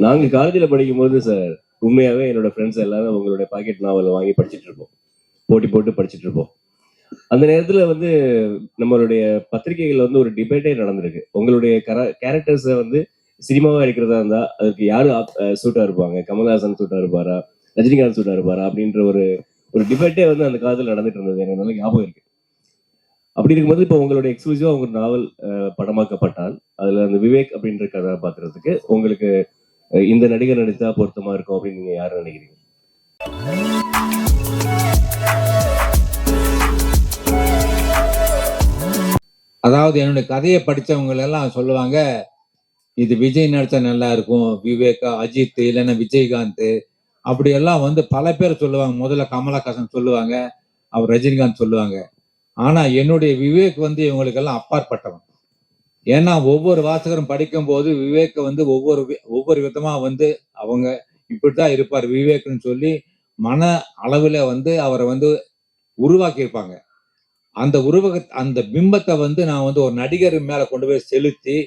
நாங்க காலேஜில் படிக்கும்போது சார் உண்மையாவே என்னோட ஃப்ரெண்ட்ஸ் எல்லாரும் உங்களுடைய பாக்கெட் நாவல் வாங்கி படிச்சுட்டு இருப்போம், போட்டி போட்டு படிச்சுட்டு இருப்போம். அந்த நேரத்துல வந்து நம்மளுடைய பத்திரிகைகள் வந்து ஒரு டிபேட்டே நடந்திருக்கு. உங்களுடைய கேரக்டர்ஸை வந்து சினிமாவா எடுக்கிறதா இருந்தா அதுக்கு யாரு சூட்டா இருப்பாங்க, கமல்ஹாசன் சூட்டா இருப்பாரா, ரஜினிகாந்த் சூட்டா இருப்பாரா அப்படின்ற ஒரு ஒரு டிபேட்டே வந்து அந்த காலத்துல நடந்துட்டு இருந்தது. எனக்கு நல்ல ஞாபகம் இருக்கு. அப்படி இருக்கும்போது இப்போ உங்களுடைய எக்ஸ்க்ளூசிவா உங்க நாவல் படமாக்கப்பட்டால் அதுல அந்த விவேக் அப்படின்ற கதாபாத்திரத்துக்கு உங்களுக்கு இந்த நடிகர் நடித்தா பொருத்தமா இருக்கும் அப்படின்னு நீங்க யாரு நினைக்கிறீங்க? அதாவது என்னுடைய கதையை படிச்சவங்க எல்லாம் சொல்லுவாங்க, இது விஜய் நடிச்சா நல்லா இருக்கும், விவேகா, அஜித், இல்லைன்னா விஜயகாந்த், அப்படியெல்லாம் வந்து பல பேர் சொல்லுவாங்க. முதல்ல கமலஹாசன் சொல்லுவாங்க, அவர் ரஜினிகாந்த் சொல்லுவாங்க. ஆனா என்னுடைய விவேக் வந்து இவங்களுக்கெல்லாம் அப்பாற்பட்டவன். ஏன்னா ஒவ்வொரு வாசகரும் படிக்கும் போது விவேக் வந்து ஒவ்வொரு விதமா வந்து அவங்க இப்படித்தான் இருப்பார் விவேக்னு சொல்லி மன அளவுல வந்து அவரை வந்து உருவாக்கி இருப்பாங்க. அந்த பிம்பத்தை வந்து நான் வந்து ஒரு நடிகர் மேல கொண்டு போய் செலுத்தி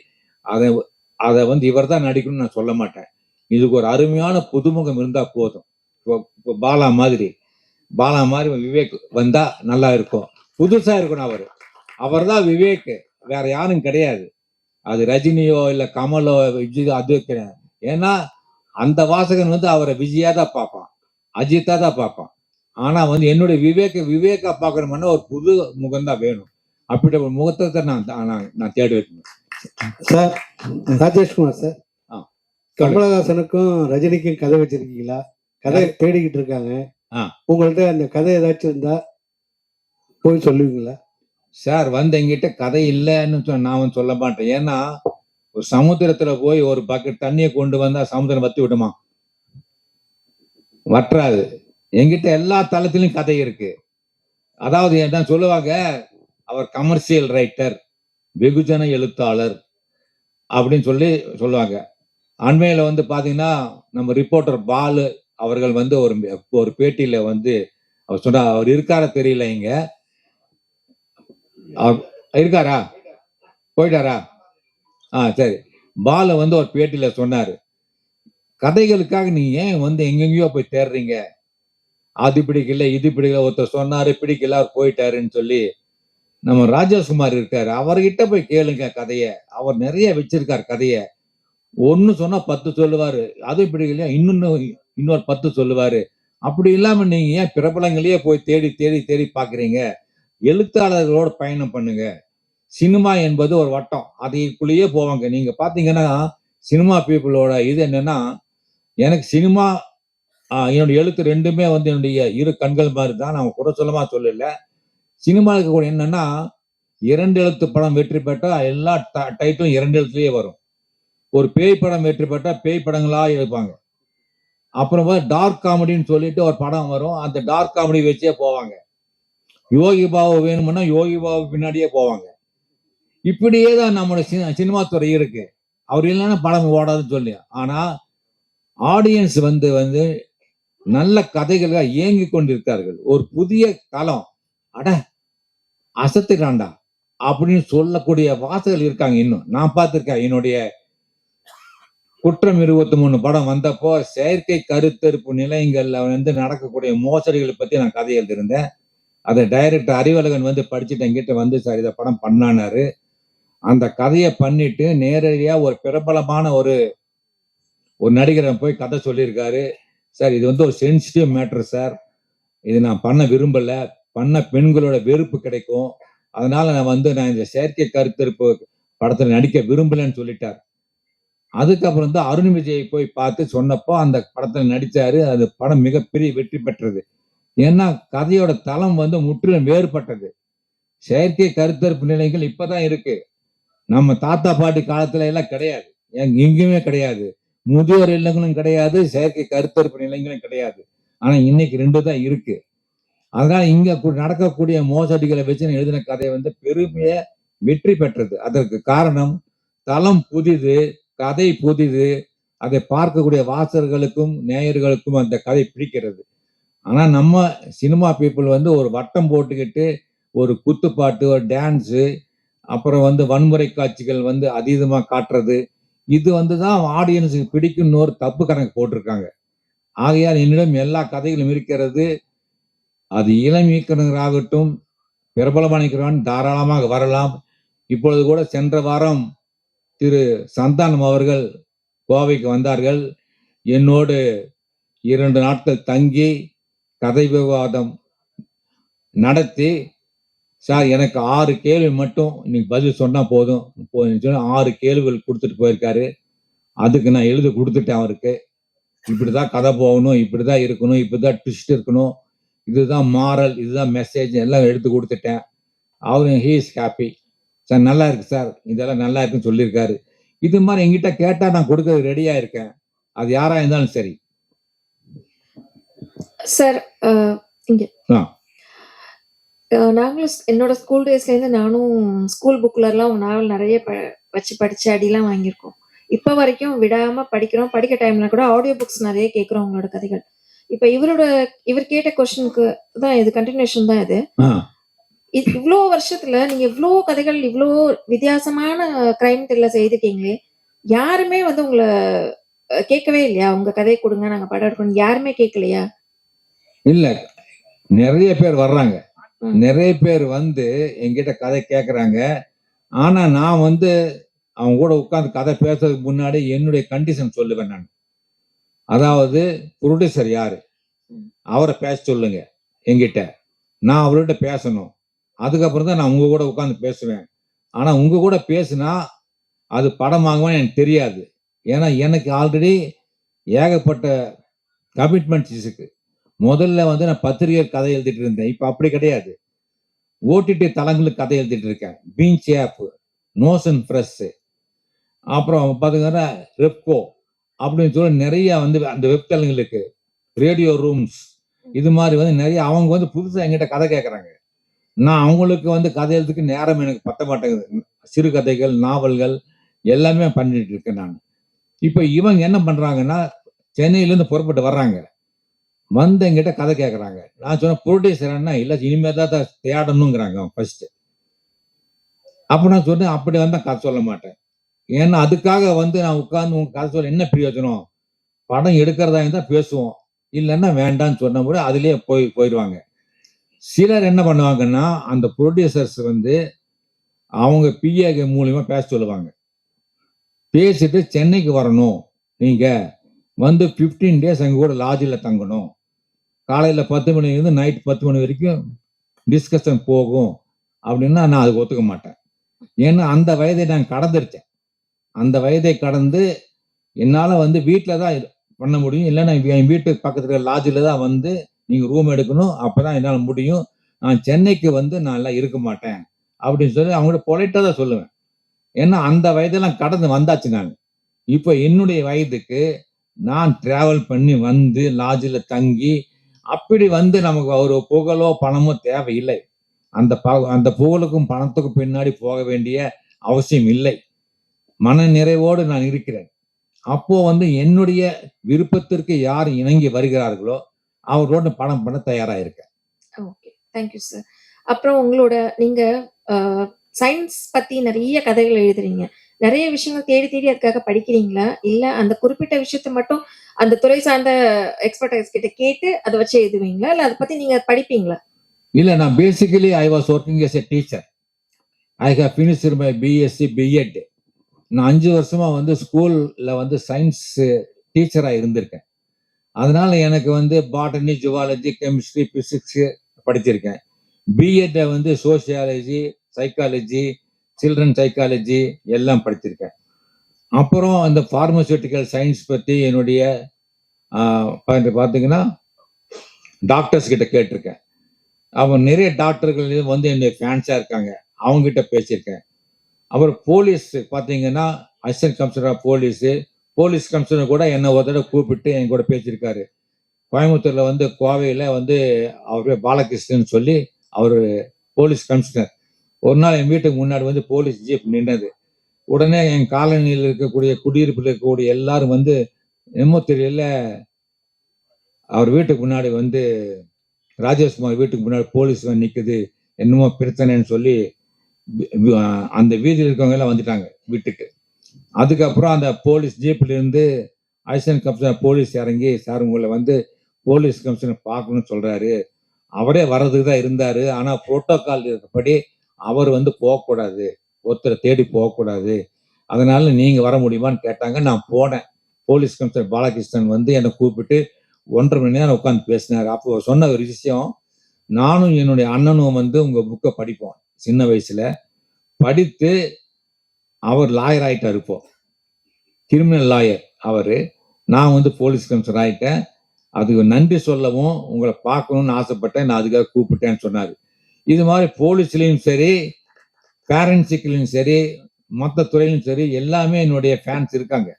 அதை வந்து இவர் தான் நடிக்கணும்னு நான் சொல்ல மாட்டேன். இதுக்கு ஒரு அருமையான புதுமுகம் இருந்தா போதும். இப்போ பாலா மாதிரி விவேக் வந்தா நல்லா இருக்கும், புதுசா இருக்கணும். அவர் தான் விவேக், வேற யாரும் கிடையாது. அது ரஜினியோ இல்ல கமலோ விஜய் அது கிடையாது. ஏன்னா அந்த வாசகன் வந்து அவரை விஜயா தான் பார்ப்பான், அஜித்தா தான் பார்ப்பான். ஆனா வந்து என்னுடைய விவேக்கா பார்க்கணும்னா ஒரு புது முகம் தான் வேணும். அப்படி ஒரு முகத்தை நான் தேடி வைக்கணும். சார், ராஜேஷ்குமார் சார், கமலஹாசனுக்கும் ரஜினிக்கும் கதை வச்சிருக்கீங்களா? கதை தேடிக்கிட்டு இருக்காங்க. உங்கள்ட்ட அந்த கதை ஏதாச்சும் இருந்தா போய் சொல்லுவீங்களா? சார் வந்து எங்கிட்ட கதை இல்லைன்னு நான் சொல்ல மாட்டேன். ஏன்னா ஒரு சமுத்திரத்துல போய் ஒரு பக்கெட் தண்ணியை கொண்டு வந்தா சமுத்திரம் வத்தி விடுமா? வற்றாது. எங்கிட்ட எல்லா தளத்திலும் கதை இருக்கு. அதாவது என்ன சொல்லுவாங்க, அவர் கமர்ஷியல் ரைட்டர், வெகுஜன எழுத்தாளர் அப்படின்னு சொல்லுவாங்க. அண்மையில வந்து பாத்தீங்கன்னா நம்ம ரிப்போர்ட்டர் பாலு அவர்கள் வந்து ஒரு பேட்டியில வந்து அவர் சொன்னா, அவர் இருக்காரா தெரியல, இங்க இருக்காரா, போயிட்டாரா? சரி. பாலு வந்து ஒரு பேட்டியில சொன்னாரு, கதைகளுக்காக நீங்க ஏன் வந்து எங்கெங்கயோ போய் தேடுறீங்க, அது பிடிக்கல இது பிடிக்கல, ஒருத்தர் சொன்னாரு பிடிக்கல அவர் போயிட்டாருன்னு சொல்லி. நம்ம ராஜேஷ்குமார் இருக்காரு, அவர்கிட்ட போய் கேளுங்க கதைய. அவர் நிறைய வச்சிருக்காரு கதைய. ஒன்னு சொன்னா 10 சொல்லுவாரு, அது பிடிக்கலையா இன்னொரு 10 சொல்லுவாரு. அப்படி இல்லாம நீங்க ஏன் பிரபலங்களையே போய் தேடி தேடி தேடி பாக்குறீங்க? எழுத்தாளர்களோட பயணம் பண்ணுங்க. சினிமா என்பது ஒரு வட்டம், அதுக்குள்ளேயே போவாங்க. நீங்க பாத்தீங்கன்னா சினிமா பீப்புளோட இது என்னன்னா, எனக்கு சினிமா என்னுடைய எழுத்து ரெண்டுமே வந்து என்னுடைய இரு கண்கள் மாதிரி தான். நான் குறை சொல்லமா சொல்லல. சினிமாவுக்கு கூட என்னன்னா, 2 எழுத்து படம் வெற்றி பெற்றா எல்லா டைட்டிலும் 2 எழுத்துலயே வரும். ஒரு பேய் படம் வெற்றி பெற்றா பேய் படங்களா எழுப்பாங்க. அப்புறம் டார்க் காமெடின்னு சொல்லிட்டு ஒரு படம் வரும், அந்த டார்க் காமெடி வச்சே போவாங்க. யோகி பாபு வேணும்னா யோகி பாபு பின்னாடியே போவாங்க. இப்படியே தான் நம்மளோட சினிமா துறை இருக்கு. அவர் இல்லைன்னா படம் ஓடாதுன்னு சொல்லி. ஆனா ஆடியன்ஸ் வந்து நல்ல கதைகளாக இயங்கி கொண்டிருக்கார்கள். ஒரு புதிய தளம், அட அசத்துக்காண்டா அப்படின்னு சொல்லக்கூடிய வாசகர்கள் இருக்காங்க. இன்னும் நான் பார்த்திருக்கேன். என்னுடைய குற்றம் 23 படம் வந்தப்போ செயற்கை கருத்தரிப்பு நிலையங்கள்ல வந்து நடக்கக்கூடிய மோசடிகளை பத்தி நான் கதை எழுதியிருந்தேன். அதை டைரக்டர் அறிவழகன் வந்து படிச்சுட்டு என்கிட்ட வந்து, சார் இதை படம் பண்ணானாரு. அந்த கதையை பண்ணிட்டு நேரடியா ஒரு பிரபலமான ஒரு நடிகரை போய் கதை சொல்லியிருக்காரு. சார் இது வந்து ஒரு சென்சிட்டிவ் மேட்டர் சார், இது நான் பண்ண விரும்பல, பண்ண பெண்களோட வெறுப்பு கிடைக்கும், அதனால நான் இந்த செயற்கை கருத்தரிப்பு படத்துல நடிக்க விரும்பலன்னு சொல்லிட்டார். அதுக்கப்புறம் தான் அருண் விஜய் போய் பார்த்து சொன்னப்போ அந்த படத்துல நடிச்சாரு. அது படம் மிகப்பெரிய வெற்றி பெற்றது. ஏன்னா கதையோட தளம் வந்து முற்றிலும் வேறுபட்டது. செயற்கை கருத்தரிப்பு நிலையங்கள் இப்பதான் இருக்கு, நம்ம தாத்தா பாட்டி காலத்துல எல்லாம் கிடையாது, எங்கேயுமே கிடையாது. முதியோர் இல்லங்களும் கிடையாது, செயற்கை கருத்தரிப்பு நிலையங்களும் கிடையாது. ஆனா இன்னைக்கு 2 தான் இருக்கு. அதனால இங்க நடக்கக்கூடிய மோசடிகளை வச்சு எழுதின கதை வந்து பெருமைய வெற்றி பெற்றது. அதற்கு காரணம் தளம் புதிது, கதை புதிது, அதை பார்க்கக்கூடிய வாசகர்களுக்கும் நேயர்களுக்கும் அந்த கதை பிடிக்கிறது. ஆனா நம்ம சினிமா பீப்புள் வந்து ஒரு வட்டம் போட்டுக்கிட்டு ஒரு குத்துப்பாட்டு, ஒரு டான்ஸு, அப்புறம் வந்து வன்முறை காட்சிகள் வந்து அதீதமா காட்டுறது, இது தான் ஆடியன்ஸுக்கு பிடிக்கும்னு ஒரு தப்பு கணக்கு போட்டிருக்காங்க. ஆகையால் என்னிடம் எல்லா கதைகளும் இருக்கிறது. அது இளம் இயக்குனராகட்டும், பிரபலமானிக்கிறவன் தாராளமாக வரலாம். இப்பொழுது கூட சென்ற வாரம் திரு சந்தானம் அவர்கள் கோவைக்கு வந்தார்கள். என்னோடு 2 நாட்கள் தங்கி கதை விவாதம் நடத்தி, சார் எனக்கு 6 கேள்வி மட்டும் இன்னைக்கு பதில் சொன்னா போதும் 6 கேள்விகள் கொடுத்துட்டு போயிருக்காரு. அதுக்கு நான் எழுதி கொடுத்துட்டேன் அவருக்கு. இப்படிதான் கதை போகணும், இப்படிதான் இருக்கணும், இப்படிதான் ட்விஸ்ட் இருக்கணும், இதுதான் மாரல், இதுதான் மெசேஜ் எல்லாம் எடுத்து கொடுத்துட்டேன். அவரு ஹீ இஸ் ஹாப்பி. சார் நல்லா இருக்கு சார், இதெல்லாம் நல்லா இருக்குன்னு சொல்லியிருக்காரு. இது மாதிரி என்கிட்ட கேட்டா நான் கொடுக்கறது ரெடியா இருக்கேன். அது யாரா இருந்தாலும் சரி. சார் இங்க ஆ. நாங்களும் என்னோட ஸ்கூல் டேஸ்ல இருந்து நானும் ஸ்கூல் புக்ல எல்லாம் உங்க நாவல் நிறைய வச்சு படிச்சு அடிலாம் வாங்கியிருக்கோம். இப்ப வரைக்கும் விடாம படிக்கிறோம். படிக்க டைம்ல கூட ஆடியோ புக்ஸ் நிறைய கேட்கிறோம் உங்களோட கதைகள். இப்ப இவர் கேட்ட கொஸ்டினுக்கு தான் இது கண்டினியூஷன் தான் இது. ஆ. இவ்வளோ வருஷத்துல நீங்க இவ்வளோ கதைகள் இவ்வளோ வித்தியாசமான கிரைம் த்ரில்லர் செய்திருக்கீங்களே, யாருமே வந்து உங்களை கேட்கவே இல்லையா? உங்க கதையை கொடுங்க நாங்க படம் எடுக்கணும், யாருமே கேட்கலையா? இல்ல, நிறைய பேர் வர்றாங்க. ம். நிறைய பேர் வந்து என்கிட்ட கதை கேட்கறாங்க. ஆனா நான் வந்து அவங்க கூட உட்கார்ந்து கதை பேசுறதுக்கு முன்னாடி என்னுடைய கண்டிஷன் சொல்லுவேன் நான். அதாவது ப்ரொடியூசர் யாரு, ம். அவரை பேச சொல்லுங்க என்கிட்ட. நான் அவர்கிட்ட பேசணும். அதுக்கப்புறம் தான் நான் உங்க கூட உட்கார்ந்து பேசுவேன். ஆனா உங்க கூட பேசினா அது படம் வாங்குவான்னு எனக்கு தெரியாது. ஏன்னா எனக்கு ஆல்ரெடி ஏகப்பட்ட கமிட்மெண்ட்ஸ் இருக்கு. முதல்ல வந்து நான் பத்திரிகை கதை எழுதிட்டு இருந்தேன். இப்ப அப்படி கிடையாது. ஓடிடி தளங்களுக்கு கதை எழுதிட்டு இருக்கேன். பீஞ்ச் ஆப், நோஷன் பிரஸ், அப்புறம் பாத்தீங்கன்னா ரெப்கோ அப்படின்னு சொல்லி நிறைய வந்து அந்த வெப் தளங்களுக்கு, ரேடியோ ரூம்ஸ், இது மாதிரி வந்து நிறைய அவங்க வந்து புதுசா என்கிட்ட கதை கேட்கறாங்க. நான் அவங்களுக்கு வந்து கதை எழுதுக்கு நேரம் எனக்கு பத்த மாட்டேங்குது. சிறுகதைகள், நாவல்கள் எல்லாமே பண்ணிட்டு இருக்கேன் நான். இப்ப இவங்க என்ன பண்றாங்கன்னா, சென்னையில இருந்து புறப்பட்டு வர்றாங்க. வந்து என்கிட்ட கதை கேட்கறாங்க. நான் சொன்ன ப்ரொடியூசர்னா இல்ல, இனிமே தான் தேடணுங்கிறாங்க ஃபர்ஸ்ட். அப்ப நான் சொன்னேன், அப்படி வந்தா கதை சொல்ல மாட்டேன். ஏன்னா அதுக்காக வந்து நான் உட்கார்ந்து உங்க கதை சொல்ல என்ன பிரயோஜனம்? படம் எடுக்கிறதா இருந்தா பேசுவோம், இல்லைன்னா வேண்டாம்னு சொன்ன கூட அதுலயே போயிடுவாங்க. சிலர் என்ன பண்ணுவாங்கன்னா, அந்த ப்ரொடியூசர்ஸ் வந்து அவங்க பிஏ மூலியமா பேச சொல்லுவாங்க. பேசிட்டு சென்னைக்கு வரணும், நீங்க வந்து 15 days அங்க கூட லாட்ஜில் தங்கணும், காலையில 10 மணிலேருந்து நைட் 10 மணி வரைக்கும் டிஸ்கஷன் போகும் அப்படின்னா நான் அதுக்கு ஒத்துக்க மாட்டேன். ஏன்னா அந்த வயதை நான் கடந்துருச்சேன். அந்த வயதை கடந்து என்னால வந்து வீட்டில் தான் பண்ண முடியும், இல்லைன்னா என் வீட்டுக்கு பக்கத்துல லாட்ஜில் தான் வந்து நீங்க ரூம் எடுக்கணும், அப்பதான் என்னால் முடியும். நான் சென்னைக்கு வந்து நான் எல்லாம் இருக்க மாட்டேன் அப்படின்னு சொல்லி அவங்கள்ட்ட பொலைட்டா தான் சொல்லுவேன். ஏன்னா அந்த வயதெல்லாம் கடந்து வந்தாச்சு நான். இப்போ என்னுடைய வயதுக்கு நான் டிராவல் பண்ணி வந்து லாட்ஜில் தங்கி அப்படி வந்து நமக்கு ஒரு புகழோ பணமோ தேவையில்லை. அந்த புகழுக்கும் பணத்துக்கும் பின்னாடி போக வேண்டிய அவசியம் இல்லை. மன நிறைவோடு நான் இருக்கிறேன். அப்போ வந்து என்னுடைய விருப்பத்திற்கு யார் இணங்கி வருகிறார்களோ அவர்களோட பணம் பண்ண தயாரா இருக்கேன். Okay, thank you sir. அப்புறம் உங்களோட நீங்க சயின்ஸ் பத்தி நிறைய கதைகள் எழுதுறீங்க. நிறைய விஷயங்கள் தேடி தேடி அதுக்காக படிக்கிறீங்களா? இல்ல அந்த குறிப்பிட்ட விஷயத்த மட்டும் அந்த துறை சார்ந்த எக்ஸ்பர்டைஸ் கிட்ட கேட்டு அதை வச்சு எழுதுவீங்களா? இல்ல அதை பத்தி நீங்க படிப்பீங்களா? இல்ல, நான் basically I was working as a teacher. I have finished my BSc BEd. நான் 5 வருஷமா வந்து ஸ்கூல்ல வந்து சயின்ஸ் டீச்சரா இருந்திருக்கேன். அதனால எனக்கு வந்து பாட்டனி, ஜுவாலஜி, கெமிஸ்ட்ரி, பிசிக்ஸ் படிச்சிருக்கேன். பிஎட் வந்து சோசியாலஜி, சைக்காலஜி, சில்ட்ரன் சைக்காலஜி எல்லாம் படிச்சிருக்கேன். அப்புறம் அந்த பார்மசூட்டிக்கல் சயின்ஸ் பத்தி என்னுடைய பார்த்தீங்கன்னா டாக்டர்ஸ் கிட்ட கேட்டிருக்கேன். அவங்க நிறைய டாக்டர்கள் வந்து என்னுடைய ஃபேன்ஸா இருக்காங்க, அவங்க கிட்ட பேசியிருக்கேன். அப்புறம் போலீஸ் பார்த்தீங்கன்னா assistant commissioner of police commissioner கூட என்னை ஒரு தடவை கூப்பிட்டு என் கூட பேசியிருக்காரு. கோயம்புத்தூர்ல வந்து கோவையில வந்து அவரு பாலகிருஷ்ணன் சொல்லி அவரு போலீஸ் கமிஷனர். ஒரு நாள் என் வீட்டுக்கு முன்னாடி வந்து போலீஸ் ஜீப் நின்றது. உடனே என் காலனியில் இருக்கக்கூடிய குடியிருப்பில் இருக்கக்கூடிய எல்லாரும் வந்து என்னமோ தெரியல, அவர் வீட்டுக்கு முன்னாடி வந்து ராஜேஷ்குமார் வீட்டுக்கு முன்னாடி போலீஸ் நிக்குது, என்னமோ பிரச்சனைன்னு சொல்லி அந்த வீதியில் இருக்கவங்க எல்லாம் வந்துட்டாங்க வீட்டுக்கு. அதுக்கப்புறம் அந்த போலீஸ் ஜீப்ல இருந்து அசிஸ்டன்ட் கமிஷனர் போலீஸ் இறங்கி, சார் உங்களை வந்து போலீஸ் கமிஷனர் பார்க்கணும்னு சொல்றாரு. அவரே வர்றதுக்கு தான் இருந்தாரு. ஆனா புரோட்டோகால் இருக்கப்படி அவர் வந்து போகக்கூடாது, ஒருத்தரை தேடி போகக்கூடாது. அதனால நீங்க வர முடியுமான்னு கேட்டாங்க. நான் போனேன். போலீஸ் கமிஷனர் பாலகிருஷ்ணன் வந்து என்னை கூப்பிட்டு 1.5 மணி நேரம் உட்காந்து பேசினார். அப்போ சொன்ன ஒரு விஷயம், நானும் என்னுடைய அண்ணனும் வந்து உங்க புக்கை படிப்போம் சின்ன வயசுல. படித்து அவர் லாயர் ஆயிட்டார். இப்போ கிரிமினல் லாயர் அவரு. நான் வந்து போலீஸ் கமிஷனர் ஆயிட்டேன். அதுக்கு நன்றி சொல்லவும் உங்களை பார்க்கணும்னு ஆசைப்பட்டேன், நான் அதுக்காக கூப்பிட்டேன்னு சொன்னாரு. இது மாதிரி போலீஸ்லயும் சரி, பேரண்ட்ஸுக்குலையும் சரி, மற்ற துறையிலும் சரி, எல்லாமே என்னுடைய ஃபேன்ஸ் இருக்காங்க.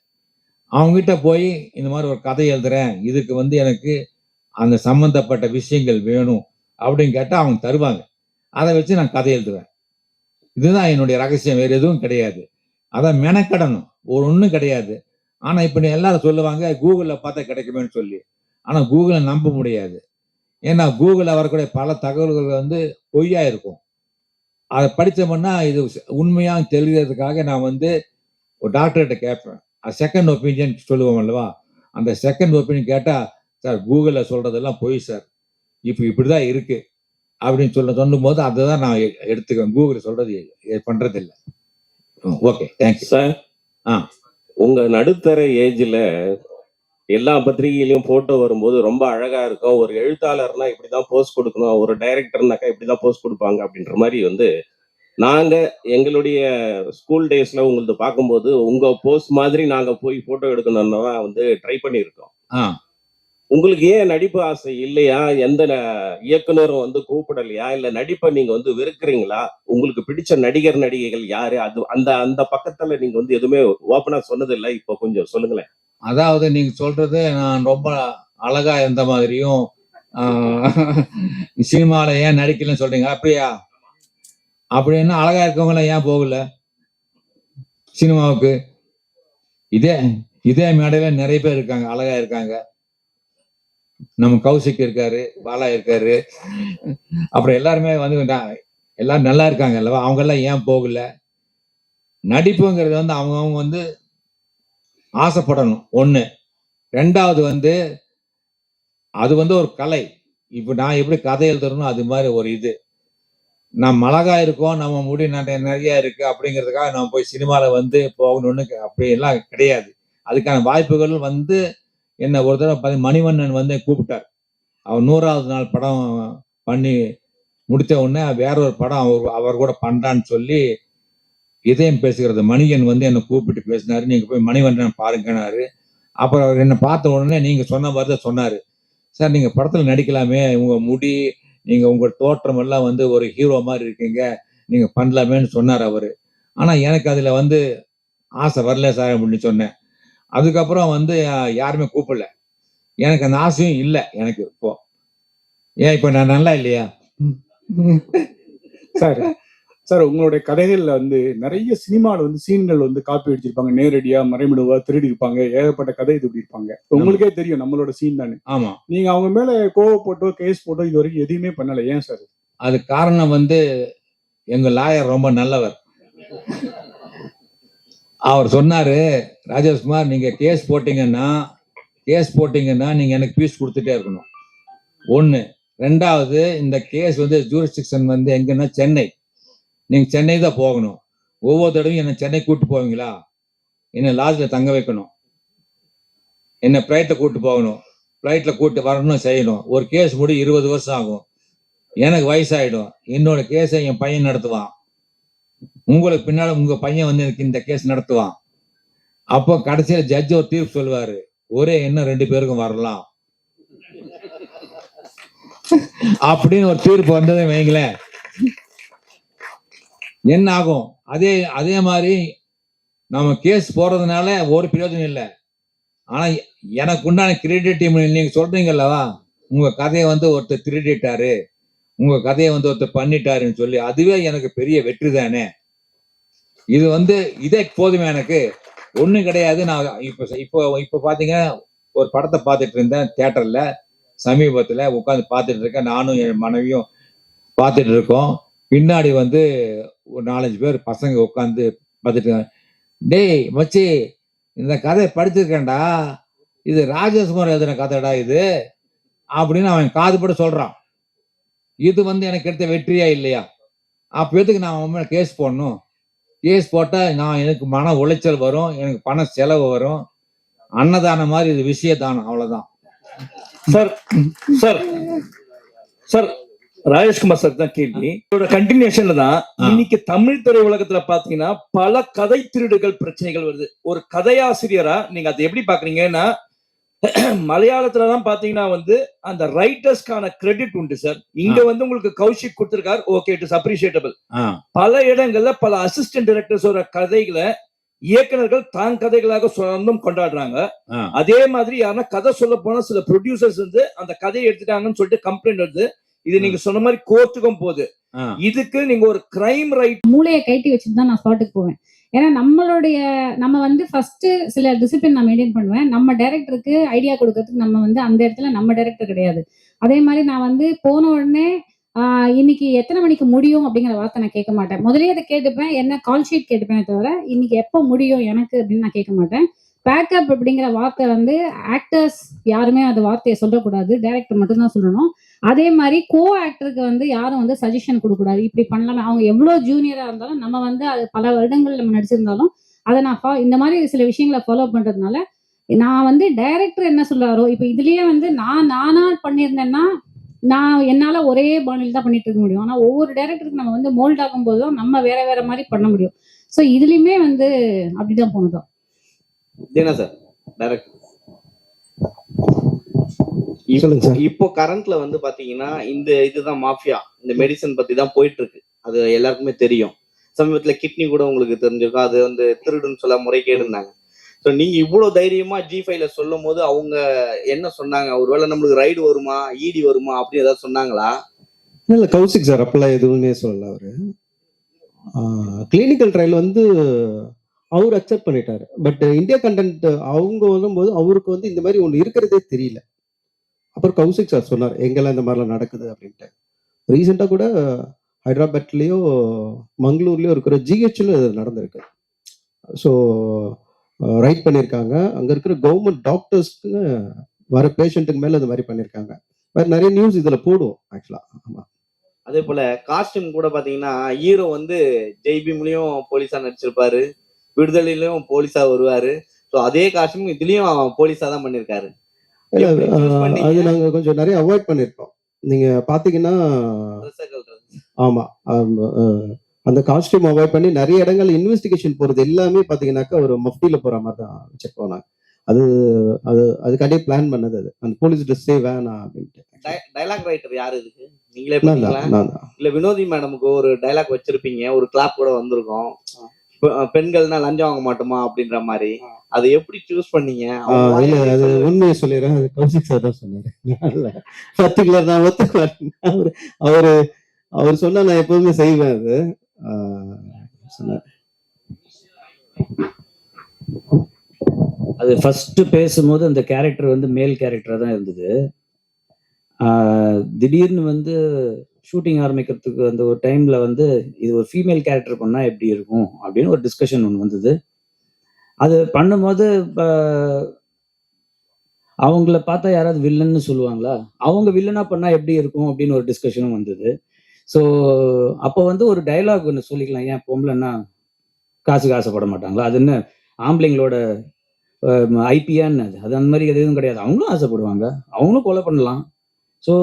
அவங்ககிட்ட போய் இந்த மாதிரி ஒரு கதை எழுதுறேன், இதுக்கு வந்து எனக்கு அந்த சம்பந்தப்பட்ட விஷயங்கள் வேணும் அப்படின்னு கேட்டா அவங்க தருவாங்க. அதை வச்சு நான் கதை எழுதுவேன். இதுதான் என்னுடைய ரகசியம், வேற எதுவும் கிடையாது. அதான் மெனக்கடணும், ஒரு ஒண்ணும் கிடையாது. ஆனா இப்ப நீ எல்லாரும் சொல்லுவாங்க கூகுள்ல பார்த்தா கிடைக்குமேன்னு சொல்லி. ஆனா கூகுளை நம்ப முடியாது. ஏன்னா கூகுள்ல வரக்கூடிய பல தகவல்கள் வந்து பொய்யா இருக்கும். அதை படிச்சோம்னா இது உண்மையா தெரிகிறதுக்காக நான் வந்து ஒரு டாக்டர்கிட்ட கேட்பேன். செகண்ட் ஒப்பீனியன் சொல்லுவோம் அல்லவா, அந்த செகண்ட் ஒப்பீனியன் கேட்டா, சார் கூகுள்ல சொல்றதெல்லாம் பொய் சார், இப்போ இப்படிதான் இருக்கு அப்படின்னு சொல்லும் போது அதை தான் நான் எடுத்துக்குவேன். கூகுள் சொல்றது பண்றது இல்லை. Okay, thank you sir. ஆ. உங்க நடுத்தர ஏஜ்ல எல்லா பத்திரிகையிலயும் போட்டோ வரும்போது ரொம்ப அழகா இருக்கும். ஒரு எழுத்தாளர்னா இப்படிதான் போஸ்ட் கொடுக்கணும், ஒரு டைரக்டர்னாக்கா இப்படிதான் போஸ்ட் கொடுப்பாங்க அப்படின்ற மாதிரி வந்து நாங்க எங்களுடைய ஸ்கூல் டேஸ்ல உங்களது பார்க்கும்போது உங்க போஸ்ட் மாதிரி நாங்க போய் போட்டோ எடுக்கணும்னு வந்து ட்ரை பண்ணியிருக்கோம். ஆ. உங்களுக்கு ஏன் நடிப்பு ஆசை இல்லையா? எந்த இயக்குனரும் வந்து கூப்பிடலையா? இல்ல நடிப்பை நீங்க வந்து வெறுக்கிறீங்களா? உங்களுக்கு பிடிச்ச நடிகர் நடிகைகள் யாரு? அது அந்த அந்த பக்கத்துல நீங்க வந்து எதுவுமே ஓப்பனா சொன்னதில்லை. இப்போ கொஞ்சம் சொல்லுங்களேன். அதாவது நீங்க சொல்றது நான் ரொம்ப அழகா இருந்த மாதிரியும் சினிமால ஏன் நடிக்கலன்னு சொல்றீங்க, அப்படியா? அப்படின்னா அழகா இருக்கவங்கள ஏன் போகல சினிமாவுக்கு? இதே இதே மேடையில நிறைய பேர் இருக்காங்க, அழகா இருக்காங்க. நம்ம கௌசிக் இருக்காரு, பாலா இருக்காரு, அப்புறம் எல்லாருமே வந்து எல்லாரும் நல்லா இருக்காங்க அல்லவா? அவங்க எல்லாம் ஏன் போகல? நடிப்புங்கிறது வந்து அவங்க வந்து ஆசைப்படணும் ஒண்ணு. ரெண்டாவது வந்து அது வந்து ஒரு கலை. இப்ப நான் எப்படி கதை எழுதுறனோ அது மாதிரி ஒரு இது. நம்ம அழகா இருக்கோம், நம்ம முடி நிறைய இருக்கு அப்படிங்கிறதுக்காக நம்ம போய் சினிமால வந்து போகணும்னு அப்படியெல்லாம் கிடையாது. அதுக்கான வாய்ப்புகள் வந்து என்ன ஒரு தடவை மணிவண்ணன் வந்து கூப்பிட்டார். அவர் 100வது நாள் படம் பண்ணி முடித்த உடனே வேற ஒரு படம் அவர் கூட பண்றான்னு சொல்லி இதயம் பேசுகிறது மணியன் வந்து என்னை கூப்பிட்டு பேசினாரு. நீங்க போய் மணிவண்ணன் பாருங்கன்னாரு. அப்புறம் அவர் என்னை பார்த்த உடனே நீங்க சொன்ன மாதிரி தான் சொன்னாரு. சார் நீங்க படத்துல நடிக்கலாமே, உங்க முடி, நீங்க உங்க தோற்றம் எல்லாம் வந்து ஒரு ஹீரோ மாதிரி இருக்கீங்க, நீங்க பண்ணலாமேன்னு சொன்னார் அவரு. ஆனா எனக்கு அதுல வந்து ஆசை வரல சார் அப்படின்னு சொன்னேன். அதுக்கப்புறம் வந்து யாருமே கூப்பிடல. எனக்கு அந்த ஆசையும் இல்லை எனக்கு இப்போ. ஏன் இப்ப நான் நல்லா இல்லையா? சார் சார் உங்களுடைய கதைகள்ல வந்து நிறைய சினிமாவில் வந்து சீன்கள் வந்து காப்பி அடிச்சிருப்பாங்க, நேரடியா மறைமுடுவா திருடி இருப்பாங்க, ஏகப்பட்ட கதை இது இருப்பாங்க. உங்களுக்கே தெரியும் நம்மளோட சீன் தானே. ஆமா. நீங்க அவங்க மேல கோவப்பட்டோ கேஸ் போட்டோ இது வரைக்கும் எதுவுமே பண்ணல, ஏன் சார்? அது காரணம் வந்து எங்க லாயர் ரொம்ப நல்லவர். அவர் சொன்னாரு, ராஜேஷ்குமார் நீங்க கேஸ் போட்டீங்கன்னா நீங்க எனக்கு பீஸ் கொடுத்துட்டே இருக்கணும். ஒண்ணு. ரெண்டாவது இந்த கேஸ் வந்து ஜூரிஸ்டிக்ஷன் வந்து எங்கன்னா சென்னை. நீங்க சென்னை தான் போகணும். ஒவ்வொரு தடவையும் என்ன சென்னை கூட்டு போவீங்களா? என்ன லாட்ஜ்ல தங்க வைக்கணும், என்ன பிளைட்ல கூட்டு போகணும், பிளைட்ல கூட்டு வரணும் செய்யணும். ஒரு கேஸ் முடி 20 வருஷம் ஆகும். எனக்கு வயசாயிடும். என்னோட கேஸை என் பையன் நடத்துவான். உங்களுக்கு பின்னால உங்க பையன் வந்து எனக்கு இந்த கேஸ் நடத்துவான். அப்போ கடைசியில ஜட்ஜ் ஒரு தீர்ப்பு சொல்லுவாரு, ஒரே என்ன 2 பேருக்கும் வரலாம் அப்படின்னு ஒரு தீர்ப்பு வந்ததை வைங்களேன், என்ன ஆகும்? அதே மாதிரி நம்ம கேஸ் போறதுனால ஒரு பிரயோஜனம் இல்லை. ஆனா எனக்கு உண்டான கிரெடிட் நீங்க சொல்றீங்கல்லவா, உங்க கதையை வந்து ஒருத்தர் திருடிட்டாரு, உங்க கதையை வந்து ஒருத்தர் பண்ணிட்டாருன்னு சொல்லி, அதுவே எனக்கு பெரிய வெற்றி தானே. இது வந்து இதே போதுமே, எனக்கு ஒண்ணும் கிடையாது. நான் இப்ப பாத்தீங்கன்னா ஒரு படத்தை பார்த்துட்டு இருந்தேன் தியேட்டர்ல, சமீபத்துல உட்காந்து பார்த்துட்டு இருக்கேன். நானும் என் மனைவியும் பார்த்துட்டு இருக்கோம். பின்னாடி வந்து ஒரு 4-5 பேர் பசங்க உட்காந்து பார்த்துட்டு டேய் மச்சி, இந்த கதையை படிச்சிருக்கேன்டா, இது ராஜேஷ்குமார் எழுதின கதைடா இது அப்படின்னு அவன் காதுபட சொல்றான். இது எனக்கு எடுத்த வெற்றியா இல்லையா? அப்ப எதுக்கு நான் அவன் மேல கேஸ் போடணும்? கேஸ் போட்டா எனக்கு மன உளைச்சல் வரும், எனக்கு பண செலவு வரும். அன்னதானம் மாதிரி இது விஷயதானம், அவ்வளவுதான். Sir sir sir Rajeshkumar sir தான் கேள்வி. இதோட கண்டினியூஷன்ல தான் இன்னைக்கு தமிழ் திரை உலகத்துல பாத்தீங்கன்னா பல கதை திருடுகள் பிரச்சனைகள் வருது. ஒரு கதையாசிரியரா நீங்க அதை எப்படி பாக்குறீங்கன்னா, மலையாளத்துலதான் பாத்தீங்கன்னா அந்த ரைட்டர்ஸ்க்கான கிரெடிட் உண்டு சார். இங்க உங்களுக்கு கௌஷிக் கொடுத்திருக்காரு, ஓகே, இட் இஸ் அப்ரிஷியேட்டபிள். பல இடங்கள்ல பல அசிஸ்டன்ட் டைரக்டர்ஸோட கதைகளை இயக்குனர்கள் தான் கதைகளாக சொந்தம் கொண்டாடுறாங்க. அதே மாதிரி யாருன்னா கதை சொல்ல போனா சில ப்ரொடியூசர்ஸ் அந்த கதையை எடுத்துட்டாங்கன்னு சொல்லிட்டு கம்ப்ளைண்ட் வருது. இது நீங்க சொன்ன மாதிரி கோர்ட்டுக்கும் போகுது. இதுக்கு நீங்க ஒரு கிரைம் ரைட் மூளையை கைட்டி வச்சுட்டு தான் நான் ஸ்பாட்டுக்கு போவேன். ஏன்னா நம்ம ஃபர்ஸ்ட் சில டிசிப்ளின் நான் மெயின்டைன் பண்ணுவேன். நம்ம டைரக்டருக்கு ஐடியா கொடுக்கறதுக்கு நம்ம அந்த இடத்துல நம்ம டைரக்டர் கிடையாது. அதே மாதிரி நான் போன உடனே இன்னைக்கு எத்தனை மணிக்கு முடியும் அப்படிங்கிற வார்த்தை நான் கேட்க மாட்டேன். முதலே அதை கேட்டுப்பேன், என்ன கால் ஷீட் கேட்டுப்பேன் தவிர இன்னைக்கு எப்போ முடியும் எனக்கு அப்படின்னு நான் கேட்க மாட்டேன். பேக்கப் அப்படிங்கிற வார்த்தை ஆக்டர்ஸ் யாருமே அந்த வார்த்தையை சொல்லக்கூடாது, டைரக்டர் மட்டும்தான் சொல்லணும். அதே மாதிரி கோ ஆக்டருக்கு யாரும் சஜஷன் கொடுக்கக்கூடாது, இப்படி பண்ணலாம். அவங்க எவ்வளவு ஜூனியரா இருந்தாலும் நம்ம அது பல வருடங்கள் நம்ம நடிச்சிருந்தாலும் அதை நான் இந்த மாதிரி சில விஷயங்களை ஃபாலோ பண்றதுனால நான் டைரக்டர் என்ன சொல்றாரோ, இப்ப இதுலயே நானா பண்ணியிருந்தேன்னா நான் என்னால ஒரே பாணியில் தான் பண்ணிட்டு இருக்க முடியும். ஆனா ஒவ்வொரு டைரக்டருக்கு நம்ம மோல்ட் ஆகும் போதும் நம்ம வேற வேற மாதிரி பண்ண முடியும். சோ இதுலயுமே அப்படிதான் போனதும். சார் டைரக்டர் சொல்லுங்க சார். இப்போ கரண்ட்ல பாத்தீங்கன்னா இந்த இதுதான் மாஃபியா, இந்த மெடிசன் பத்தி தான் போயிட்டு இருக்கு. அது எல்லாருக்குமே தெரியும். சமீபத்துல கிட்னி கூட உங்களுக்கு தெரிஞ்சிருக்கும், அது திருடுன்னு சொல்ல முறைகேடுனாங்க. ஸோ நீங்க இவ்வளவு தைரியமா G5ல சொல்லும் போது அவங்க என்ன சொன்னாங்க? ஒருவேளை நம்மளுக்கு ரைடு வருமா, இடி வருமா அப்படின்னு ஏதாவது சொன்னாங்களா? இல்ல கௌசிக் சார் அப்பெல்லாம் எதுவுமே சொல்லல. அவரு கிளினிக்கல் ட்ரையல் அவர் அக்செப்ட் பண்ணிட்டாரு. பட் இந்தியா கண்டென்ட் அவங்க வரும்போது அவருக்கு இந்த மாதிரி ஒண்ணு இருக்கிறதே தெரியல. அப்புறம் கௌசிக் சார் சொன்னார் எங்கெல்லாம் இந்த மாதிரிலாம் நடக்குது அப்படின்ட்டு. ரீசெண்டா கூட ஹைதராபாத்லயோ மங்களூர்லயோ இருக்கிற GHல நடந்திருக்கு. ஸோ ரைட் பண்ணியிருக்காங்க. அங்க இருக்கிற கவர்மெண்ட் டாக்டர்ஸ்க்கு வர பேஷண்ட்டுக்கு மேல இந்த மாதிரி பண்ணியிருக்காங்க. வேற நிறைய நியூஸ் இதுல போடுவோம் ஆக்சுவலா. ஆமா. அதே போல காஸ்டியூம் கூட பாத்தீங்கன்னா ஹீரோ ஜெய்பீம்லயும் போலீஸா நடிச்சிருப்பாரு, விடுதலையிலயும் போலீஸா வருவாரு. ஸோ அதே காஸ்டியூம் இதுலயும் போலீஸா தான் பண்ணிருக்காரு. அது நாங்க கொஞ்சம் நிறைய அவாய்ட் பண்ணிருக்கோம். நீங்க பாத்தீங்கன்னா ஆமா, அந்த காஸ்டியூம் அவாய்ட் பண்ணி நிறைய இடங்கள் இன்வெஸ்டிகேஷன் போறது எல்லாமே பாத்தீங்கன்னாக்கா ஒரு மஃப்டியில போற மாதிரி தான் வச்சிருக்கோம் நாங்க. அதுக்காண்டியே பிளான் பண்ணது. அது அந்த போலீஸ் ட்ரெஸ்ஸே வேணாம் அப்படின்ட்டு. டைலாக் ரைட்டர் யாரு இதுக்கு? நீங்களே பண்ணீங்களா? இல்ல வினோதி மேடமுக்கு ஒரு டைலாக் வச்சிருப்பீங்க, ஒரு கிளாப் கூட வந்திருக்கும், பெண்கள்னா லஞ்சம் வாங்க மாட்டோமா அப்படின்ற மாதிரி. அதை எப்படி சூஸ் பண்ணீங்க? இல்ல அது உண்மையை சொல்லிடுறேன், அது கௌசிக் சார் தான் சொன்னாரு. பர்டிகுலர் நான் ஒத்துக்கிறேன். அவர் சொன்னா நான் எப்பவுமே செய்வேன். அது சொன்னார். அது ஃபர்ஸ்ட் பேசும்போது அந்த கேரக்டர் மேல் கேரக்டரா தான் இருந்தது. திடீர்னு ஷூட்டிங் ஆரம்பிக்கிறதுக்கு ஒரு டைம்ல இது ஒரு ஃபீமேல் கேரக்டர் பண்ணா எப்படி இருக்கும் அப்படின்னு ஒரு டிஸ்கஷன் ஒன்று வந்தது. அது பண்ணும்போது அவங்கள பார்த்தா யாராவது வில்லன்னு சொல்லுவாங்களா, அவங்க வில்லனா பண்ணா எப்படி இருக்கும் அப்படின்னு ஒரு டிஸ்கஷனும் வந்தது. ஸோ அப்போ ஒரு டைலாக் ஒன்று சொல்லிக்கலாம், ஏன் பொம்பளைன்னா காசுக்கு ஆசைப்பட மாட்டாங்களா, அது என்ன ஆம்பளைங்களோட ஐபியான்னு அது அந்த மாதிரி எதுவும் கிடையாது, அவங்களும் ஆசைப்படுவாங்க, அவங்களும் கொலை பண்ணலாம். ஸோ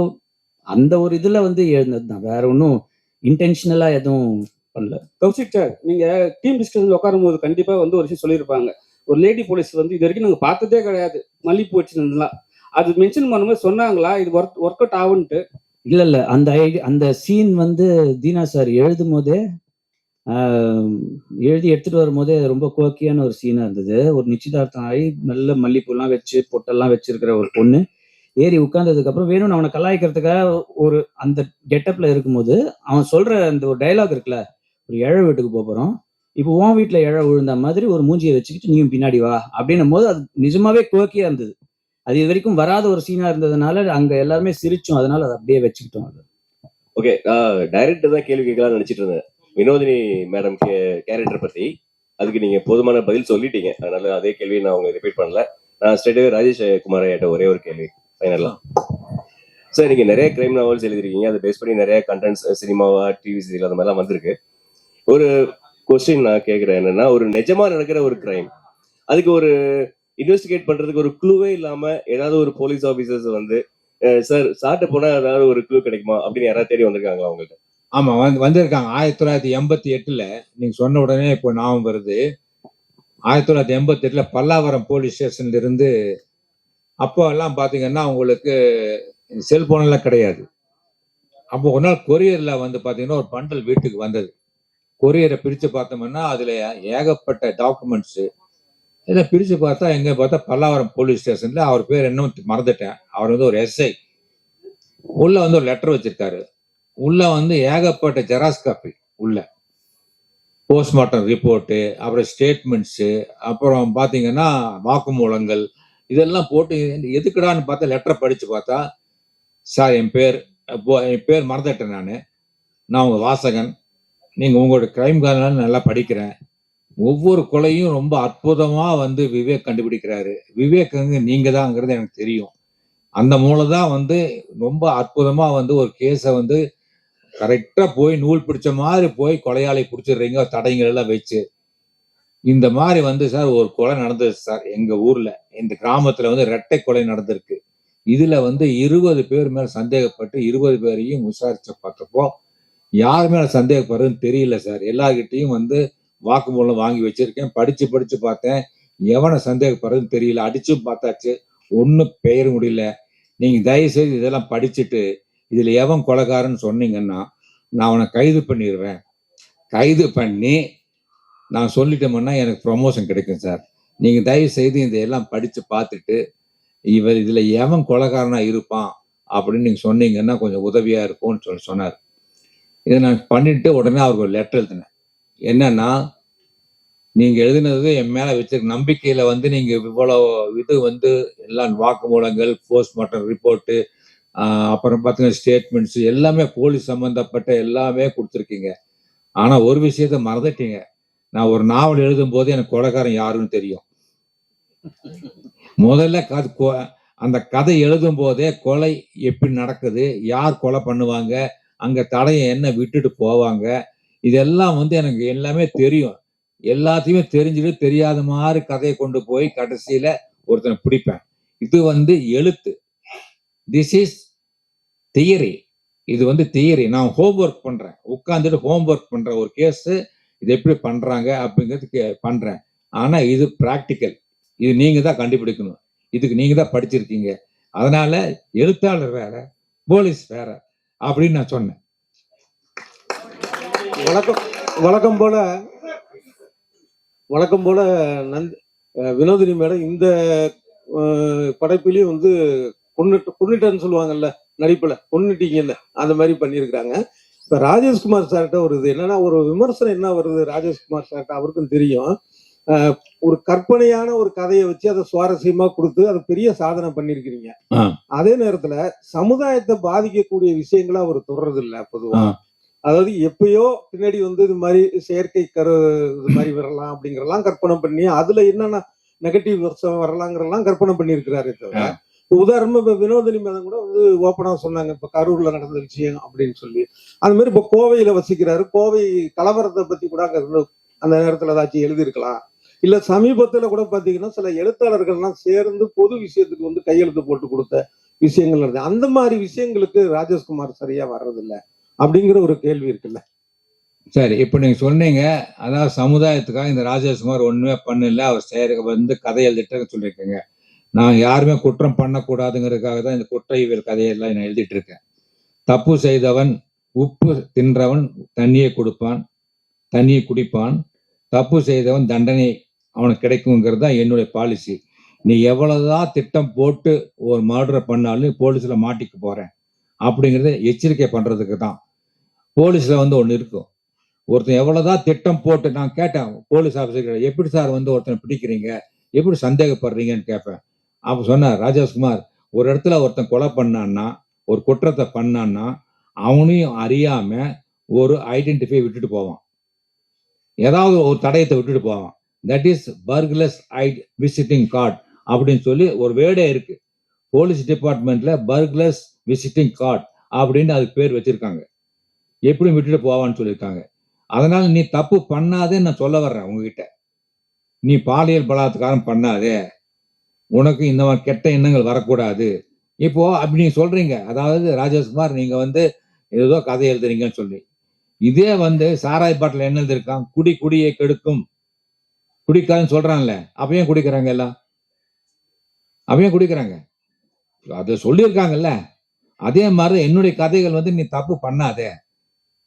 அந்த ஒரு இதுல எழுந்தது தான், வேற ஒன்றும் இன்டென்ஷனலா எதுவும் பண்ணல. கௌசிக் சார், நீங்க டீம் டிஸ்கஷன்ல உட்காரும் போது கண்டிப்பா ஒரு விஷயம் சொல்லியிருப்பாங்க. ஒரு லேடி போலீஸ் இது வரைக்கும் நாங்க பார்த்ததே கிடையாது, மல்லிப்பூ வச்சுருந்தா அது மென்ஷன் பண்ணும்போது சொன்னாங்களா இது ஒர்க் அவுட் ஆகுன்ட்டு? இல்ல அந்த சீன் தீனா சார் எழுதும் போதே எழுதி எடுத்துட்டு வரும்போதே ரொம்ப கோக்கியான ஒரு சீனா இருந்தது. ஒரு நிச்சயதார்த்தம் ஆகி நல்ல மல்லிப்பூலாம் வச்சு பொட்டெல்லாம் வச்சிருக்கிற ஒரு பொண்ணு ஏறி உட்கார்ந்ததுக்கு அப்புறம் வேணும்னு அவனை கலாய்க்கிறதுக்காக ஒரு அந்த கெட்டப்ல இருக்கும்போது அவன் சொல்ற அந்த ஒரு டைலாக் இருக்குல்ல, ஒரு இழ வீட்டுக்கு போறோம், இப்போ உன் வீட்டுல இழ விழுந்த மாதிரி ஒரு மூஞ்சியை வச்சுக்கிட்டு நீயும் பின்னாடி வா அப்படின்னும் போது அது நிஜமாவே கோக்கியா இருந்தது. அது இது வரைக்கும் வராத ஒரு சீனா இருந்ததுனால அங்க எல்லாருமே சிரிச்சோம், அதனால அதை அப்படியே வச்சுக்கிட்டோம். அது ஓகே. டைரக்டர் தான் கேள்வி கேட்கலாம்னு நினைச்சிட்டு இருந்தேன் வினோதினி மேடம் கேரக்டர் பத்தி. அதுக்கு நீங்க போதுமான பதில் சொல்லிட்டீங்க, அதனால அதே கேள்வியை நான் உங்களுக்கு ரிப்பீட் பண்ணல. நான் ஸ்ட்ரெயிட்டாவே ராஜேஷ் குமார் ஐயாட்ட ஒரே ஒரு கேள்வி ஃபைனலா. சார், நீங்க நிறைய கிரைம் நாவல்ஸ் எழுதிருக்கீங்க, அதை பேஸ் பண்ணி நிறைய கண்டென்ட்ஸ் சினிமாவா டிவி சீரியல் அந்த மாதிரிலாம் வந்திருக்கு. ஒரு கொஸ்டின் நான் கேட்கிறேன் என்னன்னா, ஒரு நிஜமா நடக்கிற ஒரு கிரைம், அதுக்கு ஒரு இன்வெஸ்டிகேட் பண்றதுக்கு ஒரு க்ளூவே இல்லாம ஏதாவது ஒரு போலீஸ் ஆபீசர்ஸ் வந்து சார் சாப்பிட்டு போனா ஏதாவது ஒரு க்ளூ கிடைக்குமா அப்படின்னு யாராவது தேடி வந்திருக்காங்களா உங்கள்கிட்ட? ஆமா, வந்திருக்காங்க. 1988 நீங்க சொன்ன உடனே இப்போ ஞாபகம் வருது. 1988 பல்லாவரம் போலீஸ் ஸ்டேஷன்ல இருந்து, அப்போ எல்லாம் பாத்தீங்கன்னா உங்களுக்கு செல்போன் எல்லாம் கிடையாது. அப்போ ஒரு நாள் கொரியர்ல வந்து பாத்தீங்கன்னா ஒரு பண்டல் வீட்டுக்கு வந்தது. கொரியரை பிரிச்சு பார்த்தோம்னா அதுல ஏகப்பட்ட டாக்குமெண்ட்ஸ். இதை பிரிச்சு பார்த்தா எங்க பார்த்தா பல்லாவரம் போலீஸ் ஸ்டேஷன்ல, அவர் பேர் என்ன மறந்துட்டேன், அவர் வந்து ஒரு எஸ்ஐ. உள்ள வந்து ஒரு லெட்டர் வச்சிருக்காரு. உள்ள வந்து ஏகப்பட்ட ஜெராக்ஸ் காப்பி, உள்ள போஸ்ட்மார்ட்டம் ரிப்போர்ட்டு, அப்புறம் ஸ்டேட்மெண்ட்ஸு, அப்புறம் பார்த்தீங்கன்னா வாக்குமூலங்கள், இதெல்லாம் போட்டு எதுக்குடான்னு பார்த்தா லெட்டரை படிச்சு பார்த்தா, சார் என் பேர் மறந்துட்டேன், நான் உங்க வாசகன், நீங்க உங்களோட கிரைம் காரணம் நல்லா படிக்கிறேன், ஒவ்வொரு கொலையும் ரொம்ப அற்புதமா வந்து விவேக் கண்டுபிடிக்கிறாரு, விவேக் நீங்க தான்ங்கிறது எனக்கு தெரியும், அந்த மூலம் தான் வந்து ரொம்ப அற்புதமா வந்து ஒரு கேஸை வந்து கரெக்டா போய் நூல் பிடிச்ச மாதிரி போய் கொலையாளி பிடிச்சிடுறீங்க, தடைகள் எல்லாம் வச்சு. இந்த மாதிரி வந்து சார் ஒரு கொலை நடந்தது சார் எங்க ஊர்ல, இந்த கிராமத்துல வந்து இரட்டை கொலை நடந்திருக்கு. இதுல வந்து 20 பேர் மேல சந்தேகப்பட்டு 20 பேரையும் விசாரிச்ச பார்த்தப்போ யார் மேல சந்தேகப்படுறதுன்னு தெரியல சார். எல்லார்கிட்டையும் வந்து வாக்குமூலம் வாங்கி வச்சிருக்கேன், படிச்சு பார்த்தேன், எவனை சந்தேகப்படுறதுன்னு தெரியல, அடிச்சும் பார்த்தாச்சு, ஒன்னும் பெயர் முடியல. நீங்க தயவு செய்து இதெல்லாம் படிச்சுட்டு இதுல எவன் கொலைகாரன்னு சொன்னீங்கன்னா நான் அவனை கைது பண்ணிடுவேன். கைது பண்ணி நான் சொல்லிட்டோம்னா எனக்கு ப்ரொமோஷன் கிடைக்கும் சார். நீங்க தயவு செய்து இதையெல்லாம் படிச்சு பார்த்துட்டு இவர் இதுல எவன் கொலைகாரனா இருப்பான் அப்படின்னு நீங்க சொன்னீங்கன்னா கொஞ்சம் உதவியா இருக்கும்னு சொன்னார். இதை நான் பண்ணிட்டு உடனே அவருக்கு ஒரு லெட்டர் எழுதினேன். என்னன்னா, நீங்க எழுதினது என் மேல வச்சிருக்க நம்பிக்கையில வந்து நீங்க இவ்வளவு இது வந்து எல்லாம் வாக்குமூலங்கள், போஸ்ட்மார்ட்டம் ரிப்போர்ட்டு, அப்புறம் பார்த்தீங்கன்னா ஸ்டேட்மெண்ட்ஸ் எல்லாமே போலீஸ் சம்பந்தப்பட்ட எல்லாமே கொடுத்துருக்கீங்க. ஆனா ஒரு விஷயத்த மறந்துட்டீங்க, நான் ஒரு நாவல் எழுதும் போது எனக்கு கொலைகாரன் யாருன்னு தெரியும். முதல்ல அந்த கதை எழுதும் போதே கொலை எப்படி நடக்குது, யார் கொலை பண்ணுவாங்க, அங்க தடையை என்ன விட்டுட்டு போவாங்க, இதெல்லாம் வந்து எனக்கு எல்லாமே தெரியும். எல்லாத்தையுமே தெரிஞ்சுட்டு தெரியாத மாதிரி கதையை கொண்டு போய் கடைசியில ஒருத்தனை பிடிப்பேன். இது வந்து எழுத்து, திஸ் இஸ் தியரி. இது வந்து தியரி. நான் ஹோம்ஒர்க் பண்றேன், உட்காந்துட்டு ஹோம்ஒர்க் பண்றேன். ஒரு கேஸ் இது எப்படி பண்றாங்க அப்படிங்கிறது பண்றேன். ஆனா இது பிராக்டிக்கல், இது நீங்க தான் கண்டுபிடிக்கணும், இதுக்கு நீங்க தான் படிச்சிருக்கீங்க. அதனால எழுத்தாளர் வேற, போலீஸ் வேற அப்படின்னு நான் சொன்னேன். வழக்கம் போல வினோதினி மேடம் இந்த படைப்பிலையும் வந்து கொன்னுட்டேன்னு சொல்லுவாங்கல்ல, நடிப்புல கொன்னுட்டீங்கல்ல, அந்த மாதிரி பண்ணியிருக்கிறாங்க. இப்ப ராஜேஷ்குமார் சார்கிட்ட ஒரு இது என்னன்னா, ஒரு விமர்சனம் என்ன வருது ராஜேஷ்குமார் சார்கிட்ட, அவருக்கும் தெரியும், ஒரு கற்பனையான ஒரு கதையை வச்சு அதை சுவாரஸ்யமா கொடுத்து அதை பெரிய சாதனை பண்ணிருக்கிறீங்க. அதே நேரத்துல சமுதாயத்தை பாதிக்கக்கூடிய விஷயங்களை அவர் தொடர்றது இல்ல பொதுவா. அதாவது எப்பயோ பின்னாடி வந்து இது மாதிரி செயற்கை இது மாதிரி வரலாம் அப்படிங்கறதெல்லாம் கற்பனை பண்ணி அதுல என்னென்ன நெகட்டிவ் வரலாங்கிறதெல்லாம் கற்பனை பண்ணியிருக்கிறாரே தவிர, உதாரணமா இப்ப வினோதினி மேடம் கூட வந்து ஓப்பனா சொன்னாங்க, இப்ப கரூர்ல நடந்த விஷயம் அப்படின்னு சொல்லி. அது மாதிரி இப்ப கோவையில வசிக்கிறாரு, கோவை கலவரத்தை பத்தி கூட அங்க அந்த நேரத்துல ஏதாச்சும் எழுதியிருக்கலாம். இல்ல சமீபத்துல கூட பாத்தீங்கன்னா சில எழுத்தாளர்கள்லாம் சேர்ந்து பொது விஷயத்துக்கு வந்து கையெழுத்து போட்டு கொடுத்த விஷயங்கள் இருக்கு. அந்த மாதிரி விஷயங்களுக்கு ராஜேஷ்குமார் சரியா வர்றதில்லை அப்படிங்கிற ஒரு கேள்வி இருக்குல்ல. சரி, இப்ப நீங்க சொன்னீங்க, அதாவது சமுதாயத்துக்காக இந்த ராஜேஷ்குமார் ஒண்ணுமே பண்ணல, அவர் வந்து கதை எழுதிட்டு சொல்லியிருக்கீங்க. நான் யாருமே குற்றம் பண்ணக்கூடாதுங்கிறதுக்காக தான் இந்த குற்றைவியல் கதையெல்லாம் நான் எழுதிட்டு இருக்கேன். தப்பு செய்தவன் உப்பு தின்றவன் தண்ணியை குடிப்பான், தப்பு செய்தவன் தண்டனை அவனுக்கு கிடைக்குங்கிறது தான் என்னுடைய பாலிசி. நீ எவ்வளவுதான் திட்டம் போட்டு ஒரு மர்டரை பண்ணாலும் போலீஸ்ல மாட்டிக்க போறேன் அப்படிங்கறத எச்சரிக்கை பண்றதுக்கு தான். போலீஸ்ல வந்து ஒண்ணு இருக்கும், ஒருத்தன் எவ்வளவுதான் திட்டம் போட்டு, நான் கேட்டேன் போலீஸ் ஆபீசர், எப்படி சார் வந்து ஒருத்தனை பிடிக்கிறீங்க, எப்படி சந்தேகப்படுறீங்கன்னு கேட்பேன். அப்ப சொன்னார் ராஜேஷ்குமார், ஒரு இடத்துல ஒருத்தன் கொலை பண்ணான்னா, ஒரு குற்றத்தை பண்ணான்னா, அவனையும் அறியாம ஒரு ஐடென்டிஃபை விட்டுட்டு போவான். ஏதாவது ஒரு தடயத்தை விட்டுட்டு போவான். That is burglar's ID visiting card அப்படின்னு சொல்லி ஒரு வேர்டே இருக்கு. போலீஸ் டிபார்ட்மெண்ட்ல பர்க்லஸ் விசிட்டிங் கார்டு அப்படின்னு அதுக்கு பேர் வச்சிருக்காங்க. எப்படி விட்டுட்டு போவான்னு சொல்லியிருக்காங்க. அதனால நீ தப்பு பண்ணாதே நான் சொல்ல வர்றேன் உங்ககிட்ட. நீ பாலியல் பலாத்காரம் பண்ணாதே, உனக்கு இந்த மாதிரி கெட்ட எண்ணங்கள் வரக்கூடாது. இப்போ அப்படி நீங்க சொல்றீங்க, அதாவது ராஜேஷ்குமார் நீங்க வந்து ஏதோ கதை எழுதுறீங்கன்னு சொல்லி, இதே வந்து சாராய் பாட்டில் என்ன எழுதிருக்கான், குடி குடியை கெடுக்கும், குடிக்காதுன்னு சொல்றான்ல, அப்பயும் குடிக்கிறாங்க எல்லாம், அப்பயும் குடிக்கிறாங்க, அதை சொல்லியிருக்காங்கல்ல. அதே மாதிரி என்னுடைய கதைகள் வந்து நீ தப்பு பண்ணாதே,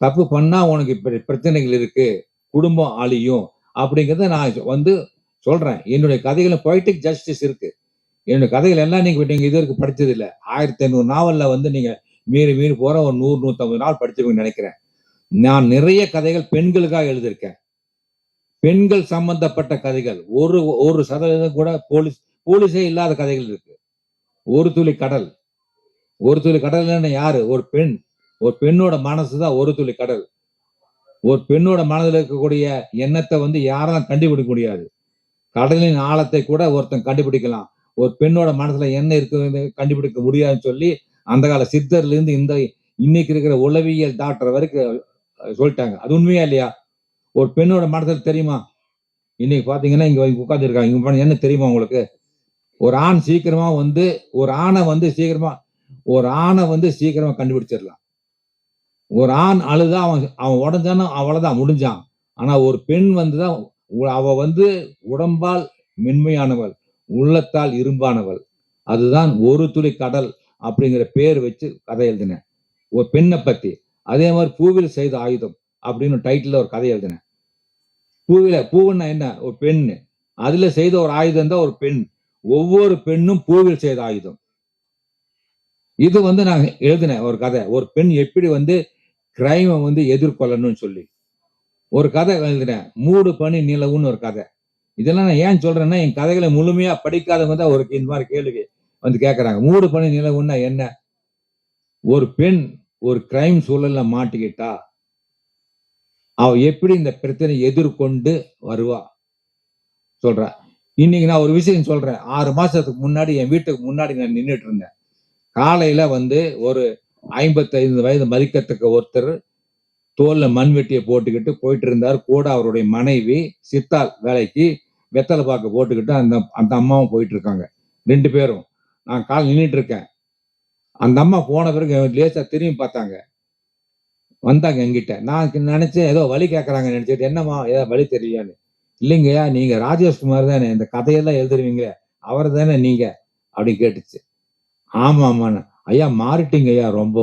தப்பு பண்ணா உனக்கு இப்படி பிரச்சனைகள் இருக்கு, குடும்பம் அழியும் அப்படிங்கிறத நான் வந்து சொல்றேன். என்னுடைய கதைகள பொய்டிக் ஜஸ்டிஸ் இருக்கு. என்னுடைய கதைகள் எல்லாம் நீங்க இது வரைக்கும் படிச்சது இல்ல. 1500 நாவல்ல வந்து நீங்க மீறி மீறி போற ஒரு 100 150 நாள் படிச்சிருப்பீங்கன்னு நினைக்கிறேன். நான் நிறைய கதைகள் பெண்களுக்காக எழுதியிருக்கேன். பெண்கள் சம்பந்தப்பட்ட கதைகள் ஒரு சதவீதம் கூட போலீஸே இல்லாத கதைகள் இருக்கு. ஒரு துளி கடல், ஒரு துளி கடல் யாரு? ஒரு பெண். ஒரு பெண்ணோட மனசுதான் ஒரு துளி கடல். ஒரு பெண்ணோட மனதில் இருக்கக்கூடிய எண்ணத்தை வந்து யாரும் கண்டுபிடிக்க முடியாது. கடலின் ஆழத்தை கூட ஒருத்தன் கண்டுபிடிக்கலாம். ஒரு பெண்ணோட மனசுல என்ன இருக்கு கண்டுபிடிக்க முடியாதுன்னு சொல்லி அந்த கால சித்தர்ல இருந்து இந்த இன்னைக்கு இருக்கிற உளவியல் டாக்டர் வரைக்கும் சொல்லிட்டாங்க. அது உண்மையா இல்லையா? ஒரு பெண்ணோட மனசுல தெரியுமா? இன்னைக்கு பாத்தீங்கன்னா இங்க உட்கார்ந்து இருக்காங்க, இங்க என்ன தெரியுமா உங்களுக்கு? ஒரு ஆண் சீக்கிரமா வந்து ஒரு ஆணை வந்து சீக்கிரமா கண்டுபிடிச்சிடலாம். ஒரு ஆண் அழுதா அவன் உடஞ்சானா அவ்வளவுதான், முடிஞ்சான். ஆனா ஒரு பெண் வந்துதான் அவ வந்து உடம்பால் மென்மையானவள், உள்ளத்தால் இரும்பானவள். அதுதான் ஒரு துளி கடல் அப்படிங்கிற பேர் வச்சு கதை எழுதினேன் ஒரு பெண்ணை பத்தி. அதே மாதிரி பூவில் செய்த ஆயுதம் அப்படின்னு டைட்டில் ஒரு கதை எழுதினேன். பூவுன்னா என்ன? ஒரு பெண்ணு. அதுல செய்த ஒரு ஆயுதம் தான் ஒரு பெண். ஒவ்வொரு பெண்ணும் பூவில் செய்த ஆயுதம். இது வந்து நான் எழுதினேன் ஒரு கதை. ஒரு பெண் எப்படி வந்து கிரைமை வந்து எதிர்கொள்ளணும்னு சொல்லி ஒரு கதை எழுதினேன். மூடு பனி நிலவுன்னு ஒரு கதை. இதெல்லாம் நான் ஏன் சொல்றேன்னா, என் கதைகளை முழுமையா படிக்காதவங்க தான் ஒரு இந்த மாதிரி கேள்வி வந்து கேட்கறாங்க. மூடு பனி நிலவுன்னா என்ன? ஒரு பெண் ஒரு கிரைம் சூழல்ல மாட்டிக்கிட்டா அவ எப்படி இந்த பிரச்சனை எதிர்கொண்டு வருவா சொல்ற. இன்னைக்கு நான் ஒரு விஷயம் சொல்றேன். 6 மாசத்துக்கு முன்னாடி என் வீட்டுக்கு முன்னாடி நான் நின்றுட்டு இருந்தேன். காலையில வந்து ஒரு 55 வயது மதிக்கத்தக்க ஒருத்தர் தோல்ல மண்வெட்டியை போட்டுக்கிட்டு போயிட்டு இருந்தார். கூட அவருடைய மனைவி சித்தால் வேலைக்கு வெத்தலை பாக்கு போட்டுக்கிட்டு அந்த அம்மாவும் போயிட்டு இருக்காங்க. 2 பேரும். நான் கால் நின்றுட்டு இருக்கேன். அந்த அம்மா போன பிறகு லேசா திரும்பி பார்த்தாங்க, வந்தாங்க என்கிட்ட. நான் நினைச்சேன் ஏதோ வழி கேட்கறாங்க நினைச்சிட்டு, என்னம்மா ஏதோ வழி தெரியலையான்னு. இல்லைங்கய்யா, நீங்க ராஜேஷ்குமார் தானே, இந்த கதையெல்லாம் எழுதுருவீங்க, அவர் தானே நீங்க அப்படின்னு கேட்டுச்சு. ஆமா ஆமாண்ணா. ஐயா மாறிட்டீங்க ஐயா, ரொம்ப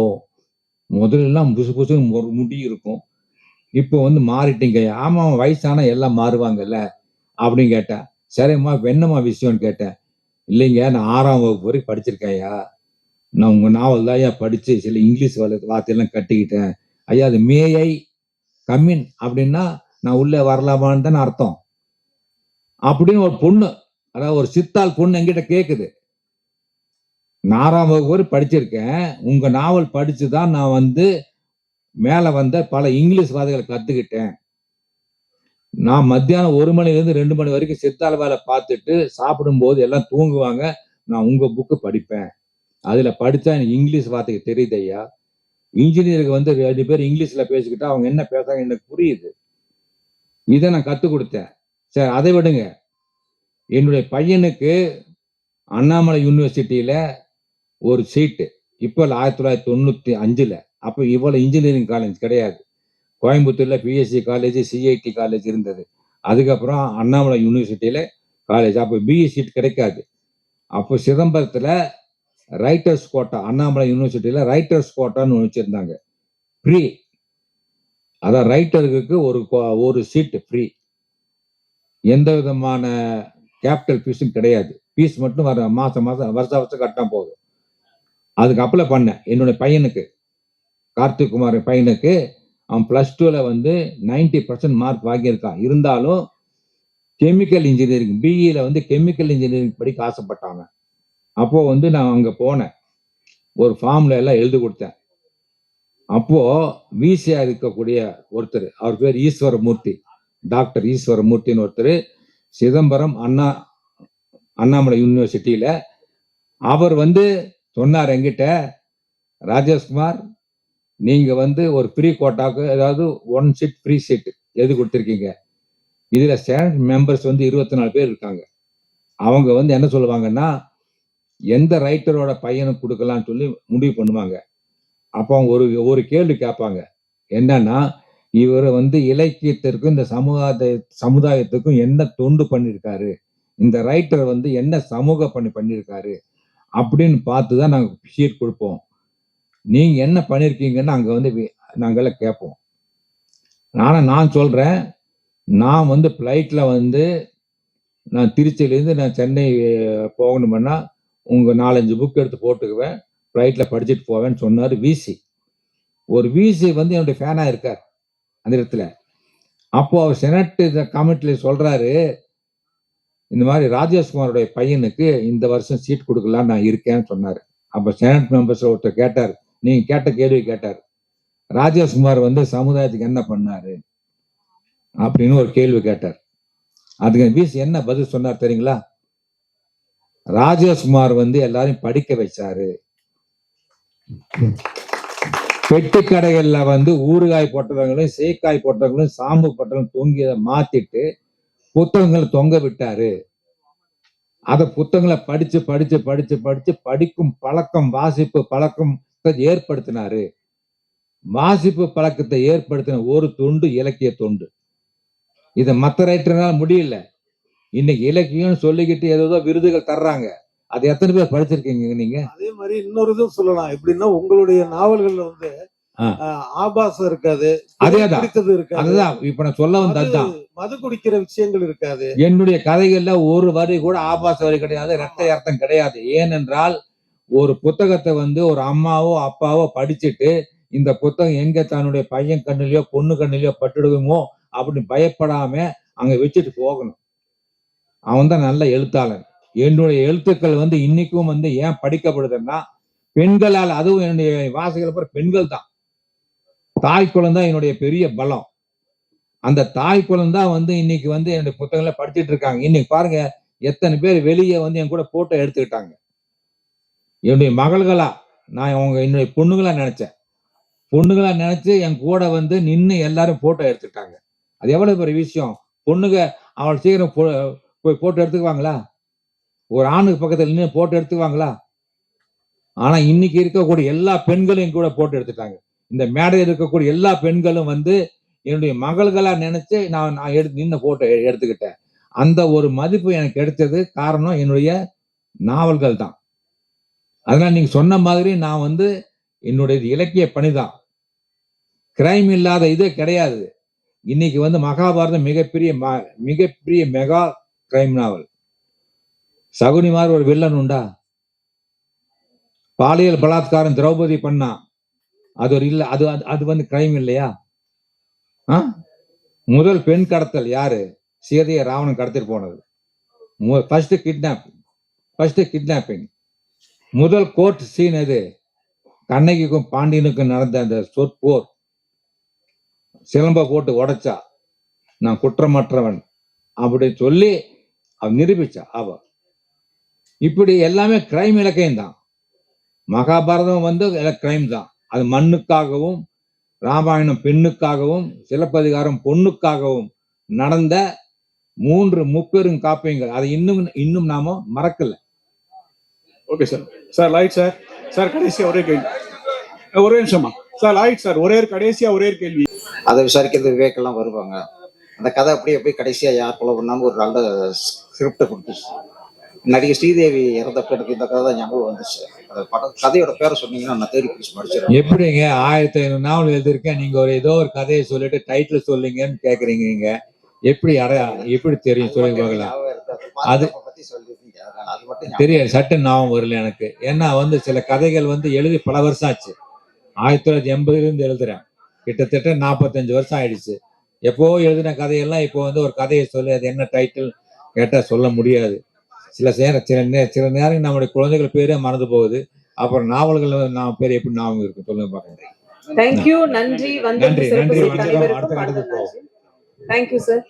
முதல்லாம் புசு புசுன்னு ஒரு முடி இருக்கும், இப்போ வந்து மாறிட்டீங்க ஐயா. ஆமா வயசானா எல்லாம் மாறுவாங்கல்ல அப்படின்னு கேட்டேன். சரிம்மா என்னம்மா விஷயம்னு கேட்டேன். இல்லைங்க, நான் 6ஆம் வகுப்பு வரைக்கும் படிச்சிருக்கேன் ஐயா. நான் உங்க நாவல் தான் ஐயா படிச்சு சில இங்கிலீஷ் வார்த்தையெல்லாம் கட்டிக்கிட்டேன் ஐயா. அது மேயை கம்மின் அப்படின்னா நான் உள்ளே வரலாமான்னு தானே அர்த்தம். அப்படின்னு ஒரு பொண்ணு, அதாவது ஒரு சித்தாள் பொண்ணு என்கிட்ட கேக்குது. 6ஆம் வகுப்பு வரை படிச்சிருக்கேன், உங்க நாவல் படிச்சுதான் நான் வந்து மேல வந்த பல இங்கிலீஷ் வார்த்தைகளை கத்துக்கிட்டேன். நான் மத்தியானம் 1 மணிலேருந்து 2 மணி வரைக்கும் சித்தாள் வேலை பார்த்துட்டு சாப்பிடும் போது எல்லாம் தூங்குவாங்க, நான் உங்க புக்கு படிப்பேன். அதுல படிச்சா எனக்கு இங்கிலீஷ் வார்த்தைக்கு தெரியுது ஐயா. இன்ஜினியருக்கு வந்து 2 பேர் இங்கிலீஷ்ல பேசிக்கிட்டா அவங்க என்ன பேசுறாங்க எனக்கு புரியுது. இதை நான் கத்துக் கொடுத்தேன். சரி அதை விடுங்க. என்னுடைய பையனுக்கு அண்ணாமலை யூனிவர்சிட்டியில ஒரு சீட்டு இப்போ 1995ல. அப்போ இவ்வளவு இன்ஜினியரிங் காலேஜ் கிடையாது. கோயம்புத்தூர்ல பிஎஸ்சி காலேஜ், சிஐடி காலேஜ் இருந்தது. அதுக்கப்புறம் அண்ணாமலை யூனிவர்சிட்டியில காலேஜ். அப்போ பிஇ சீட் கிடைக்காது. அப்போ சிதம்பரத்துல ரைட்டர்ஸ் கோட்டா, அண்ணாமலை யூனிவர்சிட்டியில ரைட்டர்ஸ் கோட்டான்னு வச்சிருந்தாங்க, ஃப்ரீ. அதான் ரைட்டருக்கு ஒரு சீட்டு ஃப்ரீ, எந்த விதமான கேபிட்டல் ஃபீஸும் கிடையாது. ஃபீஸ் மட்டும் மாசம் வருஷம் கட்டினா போதும். அதுக்கு அப்ளை பண்ணேன். என்னுடைய பையனுக்கு, கார்த்திக் குமார் பையனுக்கு, அவன் +2ல வந்து 90% மார்க் வாங்கியிருக்கான். இருந்தாலும் கெமிக்கல் இன்ஜினியரிங், பிஇல வந்து கெமிக்கல் இன்ஜினியரிங் படிக்க ஆசைப்பட்டாங்க. அப்போ வந்து நான் அங்க போனேன், ஒரு ஃபார்ம்ல எல்லாம் எழுதி கொடுத்தேன். அப்போ விசியா இருக்கக்கூடிய ஒருத்தர், அவர் பேர் ஈஸ்வரமூர்த்தி, டாக்டர் ஈஸ்வரமூர்த்தின்னு ஒருத்தர், சிதம்பரம் அண்ணாமலை யூனிவர்சிட்டியில. அவர் வந்து சொன்னார் என்கிட்ட, ராஜேஷ்குமார் நீங்க வந்து ஒரு ஃப்ரீ கோட்டாக்கு ஏதாவது 1 சீட் ஃப்ரீ சீட் எது கொடுத்துருக்கீங்க, இதுல செனட் மெம்பர்ஸ் வந்து 24 பேர் இருக்காங்க. அவங்க வந்து என்ன சொல்லுவாங்கன்னா, எந்த ரைட்டரோட பையனுக்கு கொடுக்கலாம்னு சொல்லி முடிவு பண்ணுவாங்க. அப்போ அவங்க ஒரு கேள்வி கேட்பாங்க, என்னன்னா இவர் வந்து இலக்கியத்திற்கும் இந்த சமுதாயத்துக்கும் என்ன தொண்டு பண்ணியிருக்காரு, இந்த ரைட்டர் வந்து என்ன சமூக பணி பண்ணியிருக்காரு அப்படின்னு பார்த்து தான் நாங்கள் ஷீட் கொடுப்போம். நீங்க என்ன பண்ணியிருக்கீங்கன்னு அங்க வந்து நாங்கெல்லாம் கேட்போம். நான் சொல்றேன், நான் வந்து ஃப்ளைட்ல வந்து நான் திருச்சியிலேருந்து நான் சென்னை போகணும்னா உங்க 4-5 புக் எடுத்து போட்டுக்குவேன், ஃப்ளைட்ல படிச்சுட்டு போவேன்னு சொன்னார் விசி. ஒரு விசி வந்து என்னுடைய ஃபேனா இருக்கார் அந்த இடத்துல. அப்போ அவர் செனட் கமிட்டில சொல்றாரு, இந்த மாதிரி ராஜேஷ்குமாரோடைய பையனுக்கு இந்த வருஷம் சீட் கொடுக்கலாம் நான் இருக்கேன்னு சொன்னாரு. அப்ப செனட் மெம்பர்ஸ் ஒருத்தர் கேட்டார், நீங்க கேட்ட கேள்வி கேட்டார், ராஜேஷ்குமார் வந்து சமுதாயத்துக்கு என்ன பண்ணாரு அப்படின்னு ஒரு கேள்வி கேட்டார். அதுக்கு விசி என்ன பதில் சொன்னார் தெரியுங்களா? ராஜேஷ்குமார் வந்து எல்லாரையும் படிக்க வச்சாரு. பெட்டி கடைகள்ல வந்து ஊறுகாய் போட்டவங்களும் சேக்காய் போட்டவங்களும் சாம்பு போட்டவங்களும் தொங்கியதை மாத்திட்டு புத்தகங்களை தொங்க விட்டாரு. அத புத்தகங்களை படிச்சு படிச்சு படிச்சு படிச்சு படிக்கும் பழக்கம், வாசிப்பு பழக்கத்தை ஏற்படுத்தினாரு. வாசிப்பு பழக்கத்தை ஏற்படுத்தின ஒரு தொண்டு இலக்கிய தொண்டு. இதை மற்ற ரைட்டர்னால முடியல. இன்னைக்கு இலக்கியம் சொல்லிக்கிட்டு ஏதோ விருதுகள் தர்றாங்க, அது எத்தனை பேர் படிச்சிருக்கீங்க நீங்க? அதே மாதிரி இன்னொரு இதுவும் சொல்லலாம், எப்படின்னா உங்களுடைய நாவல்கள்ல வந்து ஆபாசம் இருக்காது, அதேதான் பிடித்தது இருக்காது, அதுதான் இப்ப நான் சொல்ல வந்ததுதான். மது குடிக்கிற விஷயங்கள் இருக்காது. என்னுடைய கதைகள்ல ஒரு வரி கூட ஆபாச வரி கிடையாது, இரட்டை அர்த்தம் கிடையாது. ஏனென்றால் ஒரு புத்தகத்தை வந்து ஒரு அம்மாவோ அப்பாவோ படிச்சுட்டு இந்த புத்தகம் எங்க தன்னுடைய பையன் கண்ணிலையோ பொண்ணு கண்ணிலையோ பட்டுடுவோமோ அப்படின்னு பயப்படாம அங்க வச்சுட்டு போகணும். அவன் தான் நல்ல எழுத்தாளன். என்னுடைய எழுத்துக்கள் வந்து இன்னைக்கும் வந்து ஏன் படிக்கப்படுதுன்னா பெண்களால், அதுவும் என்னுடைய வாசகர்கள் பெண்கள் தான். தாய் குலம் தான் என்னுடைய பெரிய பலம். அந்த தாய் குலம் தான் வந்து இன்னைக்கு வந்து என்னுடைய புத்தகங்களை படிச்சுட்டு இருக்காங்க. இன்னைக்கு பாருங்க எத்தனை பேர் வெளியே வந்து என் கூட போட்டோ எடுத்துக்கிட்டாங்க. என்னுடைய மகள்களா நான் என்னுடைய பொண்ணுங்களா நினைச்சு என் கூட வந்து நின்று எல்லாரும் போட்டோ எடுத்துக்கிட்டாங்க. அது எவ்வளவு பெரிய விஷயம். பொண்ணுங்க அவள் சீக்கிரம் போய் போட்டோ எடுத்துக்குவாங்களா? ஒரு ஆணுக்கு பக்கத்துல நின்று போட்டோ எடுத்துக்குவாங்களா? ஆனா இன்னைக்கு இருக்கக்கூடிய எல்லா பெண்களும் கூட போட்டோ எடுத்துட்டாங்க. இந்த மேடையில் இருக்கக்கூடிய எல்லா பெண்களும் வந்து என்னுடைய மகள்களா நினைச்சு நான் நின்று போட்டோ எடுத்துக்கிட்டேன். அந்த ஒரு மதிப்பு எனக்கு கிடைச்சது காரணம் என்னுடைய நாவல்கள் தான். அதனால நீங்க சொன்ன மாதிரி நான் வந்து என்னுடைய இலக்கிய பணிதான். கிரைம் இல்லாத இதே கிடையாது. இன்னைக்கு வந்து மகாபாரதம் மிகப்பெரிய மெகா கிரைம் நாவல். சகுனி மாதிரி ஒரு வில்லன் உண்டா? பாலியல் பலாத்காரம் திரௌபதி பண்ணா, அது ஒரு இல்ல, அது வந்து கிரைம் இல்லையா? முதல் பெண் கடத்தல் யாரு? சீதையை ராவணன் கடத்திட்டு போனது. First kidnapping. முதல் கோர்ட் சீன் எது? கண்ணகிக்கும் பாண்டியனுக்கும் நடந்த அந்த சொற்போர். சிலம்ப போட்டு உடைச்சா நான் குற்றமற்றவன் அப்படி சொல்லி அவ நிரூபிச்சா. இப்படி எல்லாமே கிரைம் இலக்கியம் தான். மகாபாரதம் வந்து கிரைம் தான். அது மண்ணுக்காகவும், ராமாயணம் பெண்ணுக்காகவும், சிலப்பதிகாரம் பொண்ணுக்காகவும் நடந்த 3 முப்பெரும் காப்பியங்கள். அதை இன்னும் நாம மறக்கல. Okay sir. Sir light sir. Sir கடைசியா ஒரே கேள்வி, ஒரே நிமிஷமா சார். லைட் சார், கடைசியா ஒரே கேள்வி. அதை விசாரிக்கிறது விவேக்கெல்லாம் வருவாங்க. அந்த கதை அப்படியே கடைசியா யார் கொலை பண்ணாலும் ஒரு நல்ல ஸ்கிரிப்டை கொடுத்துச்சு. நடிகை ஸ்ரீதேவி இறந்தப்ப எனக்கு இந்த கதை தான் ஞாபகம் வந்துச்சு. கதையோட பேரை சொன்னீங்கன்னா நான் தேடி பிடிச்சி படிச்சிடறேன். எப்படிங்க 1500 நாவல் எழுதிருக்கேன், நீங்க ஏதோ ஒரு கதையை சொல்லிட்டு டைட்டில் சொல்லுங்கன்னு கேக்குறீங்க. நீங்க எப்படி தெரியும் சொல்லுங்க பார்க்கலாம். அது தெரியாது, சட்ட ஞாபகம் வரல எனக்கு. ஏன்னா வந்து சில கதைகள் வந்து எழுதி பல வருஷம் ஆச்சு. 1980 எழுதுறேன், கிட்டத்தட்ட 45 வருஷம் ஆயிடுச்சு. எப்போ எழுதின கதையெல்லாம் இப்போ வந்து ஒரு கதையை சொல்லி அது என்ன டைட்டில் கேட்டா சொல்ல முடியாது. சில நேரம் நம்முடைய குழந்தைகள் பேரே மறந்து போகுது. அப்புறம் நாவல்கள் பேர் எப்படி ஞாபகம் இருக்கு சொல்லுங்க பாருங்க. தேங்க்யூ, நன்றி. நன்றி. அடுத்த போவோம். Thank you sir.